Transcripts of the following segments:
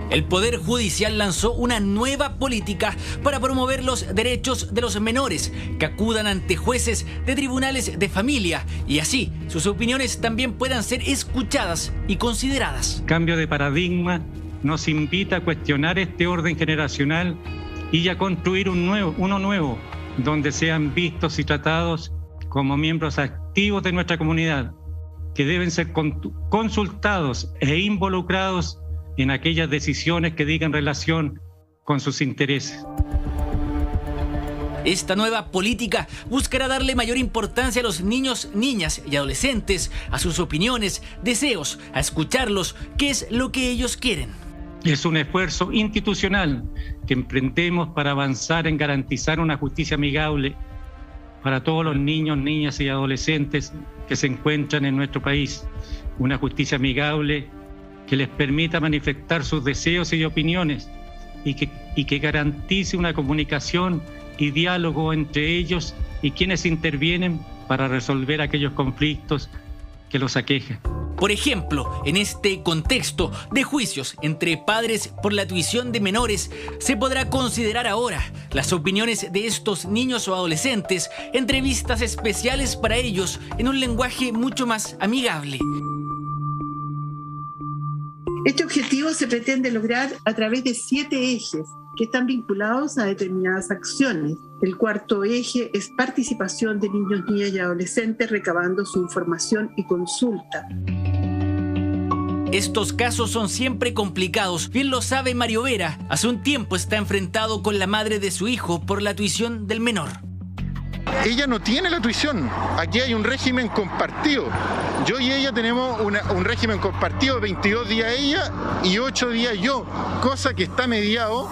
El Poder Judicial lanzó una nueva política para promover los derechos de los menores que acudan ante jueces de tribunales de familia y así sus opiniones también puedan ser escuchadas y consideradas. Cambio de paradigma nos invita a cuestionar este orden generacional y a construir uno nuevo, donde sean vistos y tratados como miembros activos de nuestra comunidad, que deben ser consultados e involucrados en aquellas decisiones que digan relación con sus intereses. Esta nueva política buscará darle mayor importancia a los niños, niñas y adolescentes, a sus opiniones, deseos, a escucharlos, qué es lo que ellos quieren. Es un esfuerzo institucional que emprendemos para avanzar en garantizar una justicia amigable para todos los niños, niñas y adolescentes que se encuentran en nuestro país. Una justicia amigable que les permita manifestar sus deseos y opiniones y que garantice una comunicación y diálogo entre ellos y quienes intervienen para resolver aquellos conflictos que los aquejan. Por ejemplo, en este contexto de juicios entre padres por la tuición de menores, se podrá considerar ahora las opiniones de estos niños o adolescentes, entrevistas especiales para ellos en un lenguaje mucho más amigable. Este objetivo se pretende lograr a través de 7 ejes que están vinculados a determinadas acciones. El cuarto eje es participación de niños, niñas y adolescentes recabando su información y consulta. Estos casos son siempre complicados, bien lo sabe Mario Vera. Hace un tiempo está enfrentado con la madre de su hijo por la tuición del menor. Ella no tiene la tuición, aquí hay un régimen compartido. Yo y ella tenemos un régimen compartido, 22 días ella y 8 días yo, cosa que está mediado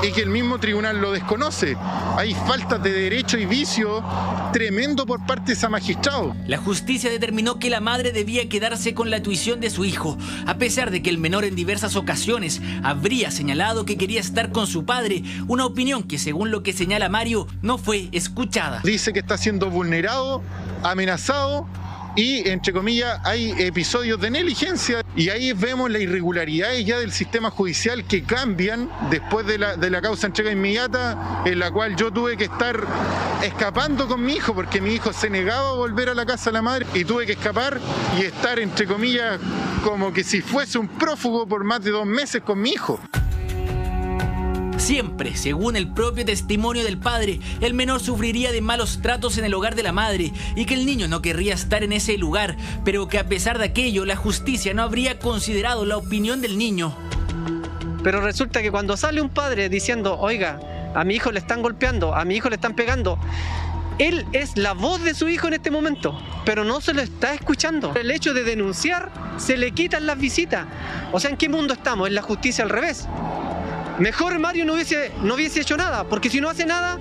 y que el mismo tribunal lo desconoce. Hay faltas de derecho y vicio tremendo por parte de ese magistrado. La justicia determinó que la madre debía quedarse con la tuición de su hijo, a pesar de que el menor en diversas ocasiones habría señalado que quería estar con su padre, una opinión que, según lo que señala Mario, no fue escuchada. Dice que está siendo vulnerado, amenazado y, entre comillas, hay episodios de negligencia y ahí vemos las irregularidades ya del sistema judicial que cambian después de la causa entrega inmediata, en la cual yo tuve que estar escapando con mi hijo porque mi hijo se negaba a volver a la casa de la madre y tuve que escapar y estar, entre comillas, como que si fuese un prófugo por más de 2 meses con mi hijo. Siempre, según el propio testimonio del padre, el menor sufriría de malos tratos en el hogar de la madre y que el niño no querría estar en ese lugar, pero que a pesar de aquello, la justicia no habría considerado la opinión del niño. Pero resulta que cuando sale un padre diciendo, oiga, a mi hijo le están golpeando, a mi hijo le están pegando, él es la voz de su hijo en este momento, pero no se lo está escuchando. El hecho de denunciar, se le quitan las visitas. O sea, ¿en qué mundo estamos? ¿En la justicia al revés? Mejor Mario no hubiese hecho nada, porque si no hace nada,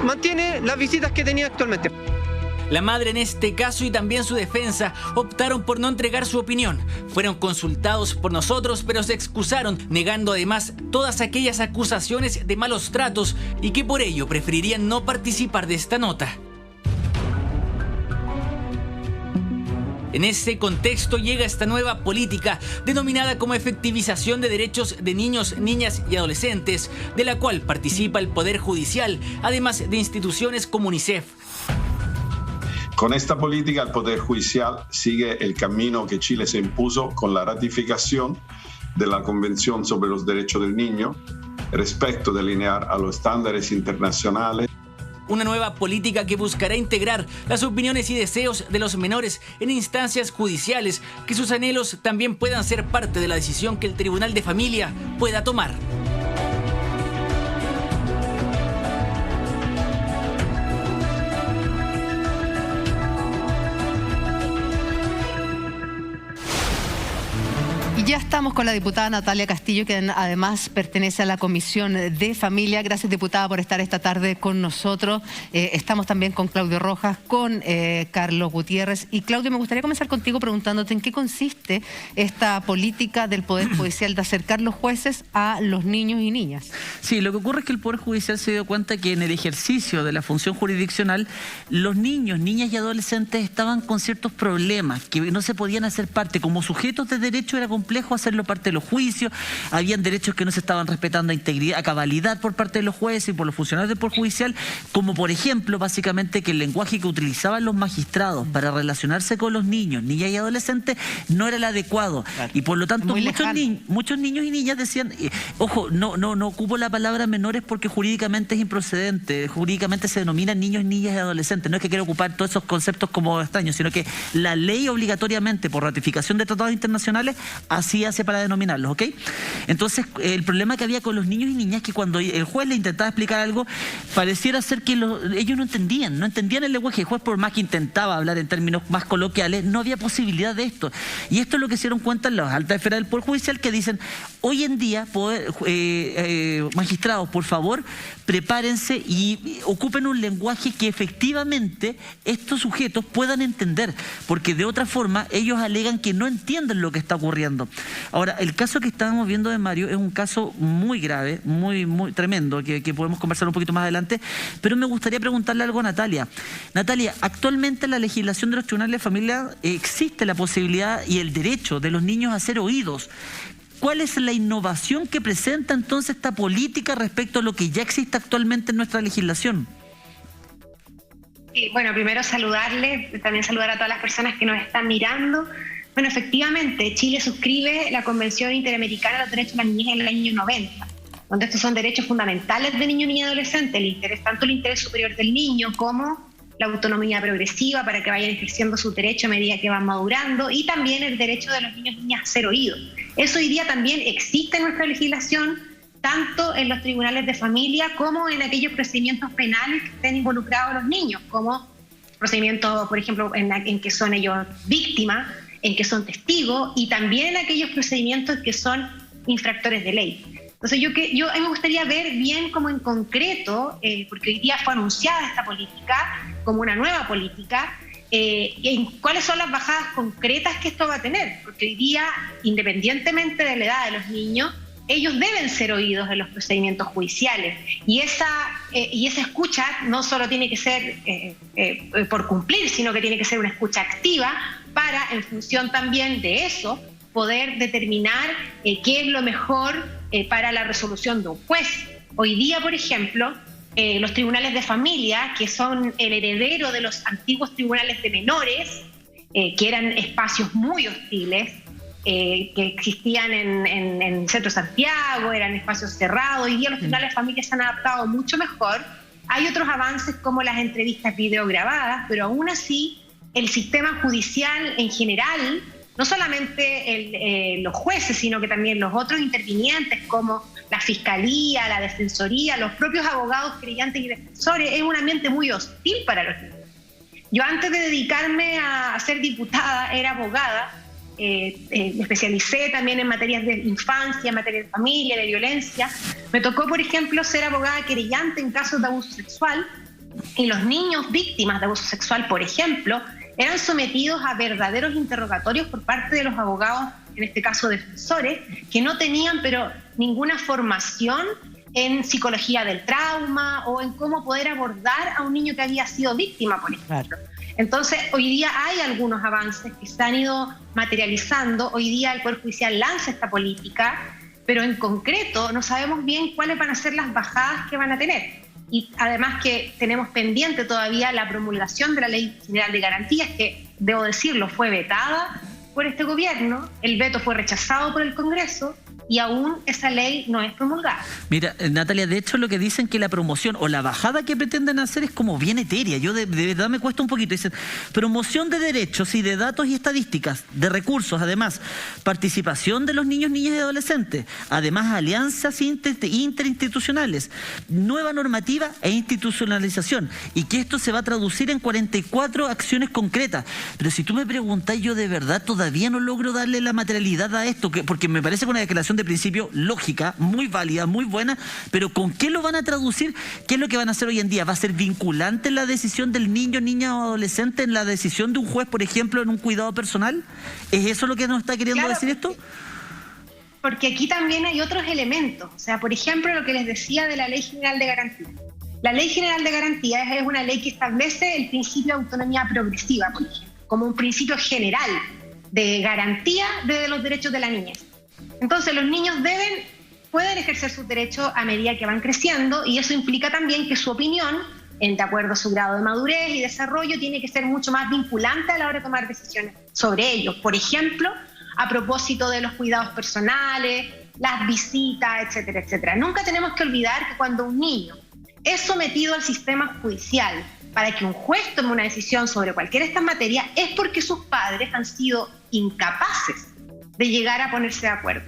mantiene las visitas que tenía actualmente. La madre en este caso y también su defensa optaron por no entregar su opinión. Fueron consultados por nosotros, pero se excusaron, negando además todas aquellas acusaciones de malos tratos y que por ello preferirían no participar de esta nota. En ese contexto llega esta nueva política denominada como efectivización de derechos de niños, niñas y adolescentes, de la cual participa el Poder Judicial, además de instituciones como UNICEF. Con esta política, el Poder Judicial sigue el camino que Chile se impuso con la ratificación de la Convención sobre los Derechos del Niño, respecto de alinear a los estándares internacionales. Una nueva política que buscará integrar las opiniones y deseos de los menores en instancias judiciales, que sus anhelos también puedan ser parte de la decisión que el Tribunal de Familia pueda tomar. Y ya estamos con la diputada Natalia Castillo, que además pertenece a la Comisión de Familia. Gracias, diputada, por estar esta tarde con nosotros. Estamos también con Claudio Rojas, con Carlos Gutiérrez. Y Claudio, me gustaría comenzar contigo preguntándote en qué consiste esta política del Poder Judicial de acercar los jueces a los niños y niñas. Sí, lo que ocurre es que el Poder Judicial se dio cuenta que en el ejercicio de la función jurisdiccional, los niños, niñas y adolescentes estaban con ciertos problemas, que no se podían hacer parte. Como sujetos de derecho era complicado complejo hacerlo parte de los juicios, habían derechos que no se estaban respetando a integridad, a cabalidad por parte de los jueces y por los funcionarios del Poder Judicial, como por ejemplo, básicamente, que el lenguaje que utilizaban los magistrados para relacionarse con los niños, niñas y adolescentes no era el adecuado. Claro. Y por lo tanto, muchos niños y niñas decían, ojo, no ocupo la palabra menores porque jurídicamente es improcedente, jurídicamente se denominan niños, niñas y adolescentes. No es que quiera ocupar todos esos conceptos como extraños, sino que la ley obligatoriamente, por ratificación de tratados internacionales, así hace para denominarlos, ¿ok? Entonces, el problema que había con los niños y niñas es que cuando el juez le intentaba explicar algo, pareciera ser que ellos no entendían el lenguaje. El juez, por más que intentaba hablar en términos más coloquiales, no había posibilidad de esto. Y esto es lo que se dieron cuenta en las altas esferas del Poder Judicial, que dicen, hoy en día, magistrados, por favor, prepárense y ocupen un lenguaje que efectivamente estos sujetos puedan entender, porque de otra forma ellos alegan que no entienden lo que está ocurriendo. Ahora, el caso que estábamos viendo de Mario es un caso muy grave, muy tremendo, que podemos conversar un poquito más adelante, pero me gustaría preguntarle algo a Natalia. Natalia, actualmente en la legislación de los tribunales de familia existe la posibilidad y el derecho de los niños a ser oídos. ¿Cuál es la innovación que presenta entonces esta política respecto a lo que ya existe actualmente en nuestra legislación? Bueno, primero saludarles, también saludar a todas las personas que nos están mirando. Bueno, efectivamente, Chile suscribe la Convención Interamericana de los Derechos de la Niñez en el año 90, donde estos son derechos fundamentales de niño, niña y adolescente, tanto el interés superior del niño como la autonomía progresiva para que vayan ejerciendo su derecho a medida que van madurando, y también el derecho de los niños y niñas a ser oídos. Eso hoy día también existe en nuestra legislación, tanto en los tribunales de familia como en aquellos procedimientos penales que estén involucrados a los niños, como procedimientos, por ejemplo, en que son ellos víctimas, en que son testigos, y también en aquellos procedimientos que son infractores de ley. Entonces a mí me gustaría ver bien como en concreto, porque hoy día fue anunciada esta política como una nueva política, en cuáles son las bajadas concretas que esto va a tener, porque hoy día, independientemente de la edad de los niños, ellos deben ser oídos en los procedimientos judiciales, y esa escucha no solo tiene que ser por cumplir, sino que tiene que ser una escucha activa para, en función también de eso, poder determinar qué es lo mejor para la resolución de un juez. Hoy día, por ejemplo, los tribunales de familia, que son el heredero de los antiguos tribunales de menores, que eran espacios muy hostiles, que existían en Centro Santiago, eran espacios cerrados. Hoy día los tribunales de familia se han adaptado mucho mejor. Hay otros avances como las entrevistas videograbadas, pero aún así el sistema judicial en general, no solamente los jueces, sino que también los otros intervinientes como la Fiscalía, la Defensoría, los propios abogados, querellantes y defensores, es un ambiente muy hostil para los niños. Yo, antes de dedicarme a ser diputada, era abogada, me especialicé también en materias de infancia, en materias de familia, de violencia. Me tocó, por ejemplo, ser abogada querellante en casos de abuso sexual, y los niños víctimas de abuso sexual, por ejemplo, eran sometidos a verdaderos interrogatorios por parte de los abogados, en este caso defensores, que no tenían pero ninguna formación en psicología del trauma o en cómo poder abordar a un niño que había sido víctima, por ejemplo. Entonces, hoy día hay algunos avances que se han ido materializando. Hoy día el Poder Judicial lanza esta política, pero en concreto no sabemos bien cuáles van a ser las bajadas que van a tener. Y además que tenemos pendiente todavía la promulgación de la Ley General de Garantías, que, debo decirlo, fue vetada por este gobierno. El veto fue rechazado por el Congreso y aún esa ley no es promulgada. Mira, Natalia, de hecho lo que dicen que la promoción o la bajada que pretenden hacer es como bien etérea. Yo de verdad me cuesta un poquito. Dicen, promoción de derechos y de datos y estadísticas, de recursos, además, participación de los niños, niñas y adolescentes, además alianzas interinstitucionales, nueva normativa e institucionalización, y que esto se va a traducir en 44 acciones concretas. Pero si tú me preguntas, yo de verdad todavía no logro darle la materialidad a esto, porque me parece que una declaración de principio lógica, muy válida, muy buena, pero ¿con qué lo van a traducir? ¿Qué es lo que van a hacer hoy en día? ¿Va a ser vinculante la decisión del niño, niña o adolescente en la decisión de un juez, por ejemplo, en un cuidado personal? ¿Es eso lo que nos está queriendo decir esto? Porque aquí también hay otros elementos. O sea, por ejemplo, lo que les decía de la Ley General de Garantías. La Ley General de Garantías es una ley que establece el principio de autonomía progresiva, por ejemplo, como un principio general. de garantía de los derechos de la niñez. Entonces los niños pueden ejercer sus derechos a medida que van creciendo, y eso implica también que su opinión, de acuerdo a su grado de madurez y desarrollo, tiene que ser mucho más vinculante a la hora de tomar decisiones sobre ellos. Por ejemplo, a propósito de los cuidados personales, las visitas, etcétera, etcétera. Nunca tenemos que olvidar que cuando un niño es sometido al sistema judicial para que un juez tome una decisión sobre cualquiera de estas materias, es porque sus padres han sido incapaces de llegar a ponerse de acuerdo.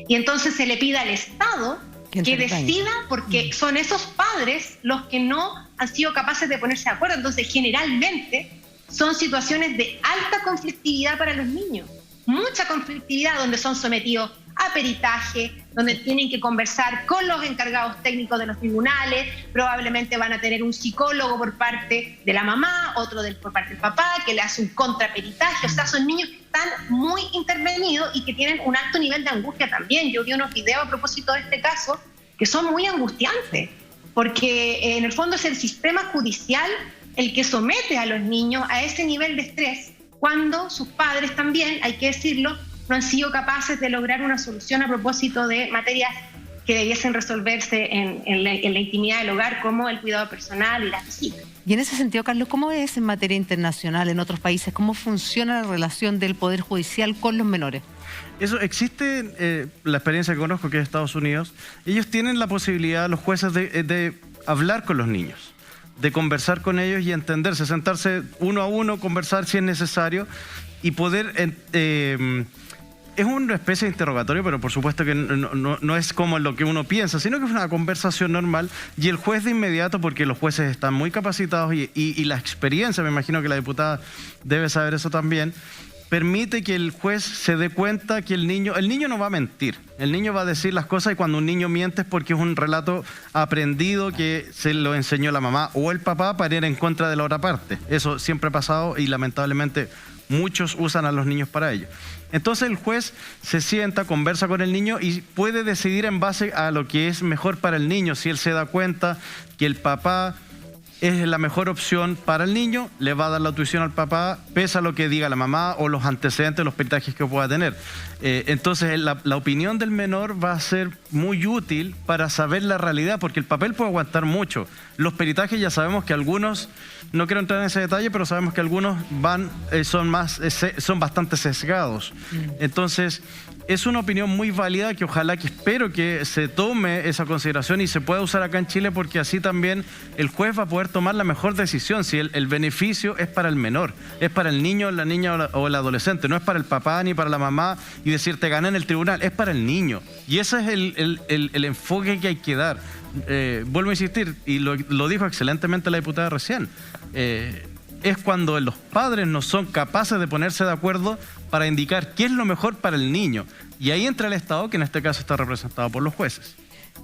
Y entonces se le pide al Estado que decida, porque son esos padres los que no han sido capaces de ponerse de acuerdo. Entonces, generalmente son situaciones de alta conflictividad para los niños, mucha conflictividad, donde son sometidos a peritaje, donde tienen que conversar con los encargados técnicos de los tribunales, probablemente van a tener un psicólogo por parte de la mamá, otro por parte del papá, que le hace un contraperitaje. O sea, son niños que están muy intervenidos y que tienen un alto nivel de angustia también. Yo vi unos videos a propósito de este caso que son muy angustiantes, porque en el fondo es el sistema judicial el que somete a los niños a ese nivel de estrés, cuando sus padres también, hay que decirlo, no han sido capaces de lograr una solución a propósito de materias que debiesen resolverse en la intimidad del hogar, como el cuidado personal y la visita. Y en ese sentido, Carlos, ¿cómo es en materia internacional, en otros países? ¿Cómo funciona la relación del Poder Judicial con los menores? Eso existe, la experiencia que conozco, que es Estados Unidos. Ellos tienen la posibilidad, los jueces, de hablar con los niños, de conversar con ellos y entenderse, sentarse uno a uno, conversar si es necesario y poder... es una especie de interrogatorio, pero por supuesto que no es como lo que uno piensa, sino que es una conversación normal, y el juez de inmediato, porque los jueces están muy capacitados y la experiencia, me imagino que la diputada debe saber eso también, permite que el juez se dé cuenta que el niño no va a mentir, el niño va a decir las cosas, y cuando un niño miente es porque es un relato aprendido que se lo enseñó la mamá o el papá para ir en contra de la otra parte. Eso siempre ha pasado y lamentablemente muchos usan a los niños para ello. Entonces el juez se sienta, conversa con el niño y puede decidir en base a lo que es mejor para el niño. Si él se da cuenta que el papá es la mejor opción para el niño, le va a dar la tuición al papá, pese a lo que diga la mamá o los antecedentes, los peritajes que pueda tener. Entonces la opinión del menor va a ser muy útil para saber la realidad, porque el papel puede aguantar mucho. Los peritajes ya sabemos que algunos, no quiero entrar en ese detalle, pero sabemos que algunos son bastante sesgados. Entonces es una opinión muy válida que espero que se tome esa consideración y se pueda usar acá en Chile, porque así también el juez va a poder tomar la mejor decisión. Si el beneficio es para el menor, es para el niño, la niña o el adolescente, no es para el papá ni para la mamá y decir te gané en el tribunal, es para el niño. Y ese es el enfoque que hay que dar. Vuelvo a insistir, y lo dijo excelentemente la diputada recién, es cuando los padres no son capaces de ponerse de acuerdo para indicar qué es lo mejor para el niño. Y ahí entra el Estado, que en este caso está representado por los jueces.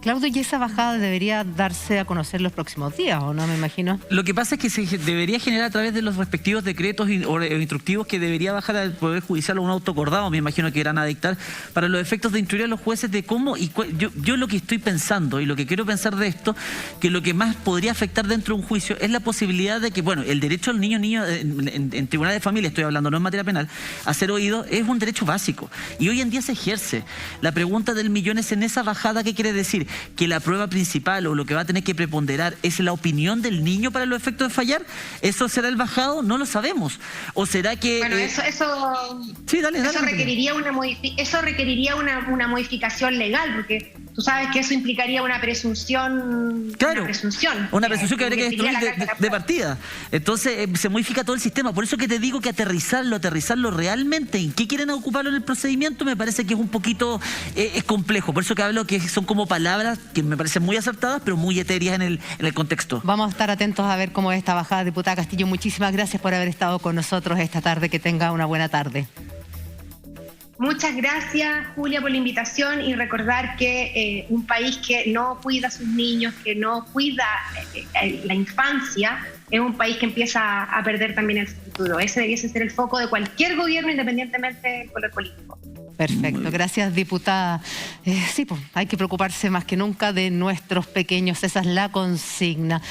Claudio, ¿y esa bajada debería darse a conocer los próximos días o no, me imagino? Lo que pasa es que se debería generar a través de los respectivos decretos o instructivos que debería bajar al Poder Judicial un auto acordado, me imagino que irán a dictar, para los efectos de instruir a los jueces de cómo y yo lo que estoy pensando y lo que quiero pensar de esto, que lo que más podría afectar dentro de un juicio es la posibilidad de que, bueno, el derecho al niño en tribunal de familia, estoy hablando, no en materia penal, a ser oído es un derecho básico y hoy en día se ejerce. La pregunta del millón es en esa bajada, ¿qué quiere decir? Que la prueba principal o lo que va a tener que preponderar es la opinión del niño para los efectos de fallar. ¿Eso será el bajado? No lo sabemos. ¿O será que...? Bueno, sí, dale, eso requeriría una modificación legal, porque tú sabes que eso implicaría una presunción. Claro, una presunción que habría que destruir de partida. Entonces se modifica todo el sistema. Por eso que te digo que aterrizarlo realmente en qué quieren ocuparlo en el procedimiento me parece que es un poquito es complejo. Por eso que hablo que son como palabras que me parecen muy acertadas, pero muy etéreas en el contexto. Vamos a estar atentos a ver cómo es esta bajada. Diputada Castillo, muchísimas gracias por haber estado con nosotros esta tarde. Que tenga una buena tarde. Muchas gracias, Julia, por la invitación, y recordar que un país que no cuida a sus niños, que no cuida la infancia, es un país que empieza a perder también el futuro. Ese debiese ser el foco de cualquier gobierno, independientemente del color político. Perfecto, gracias, diputada. Sí, pues hay que preocuparse más que nunca de nuestros pequeños, esa es la consigna.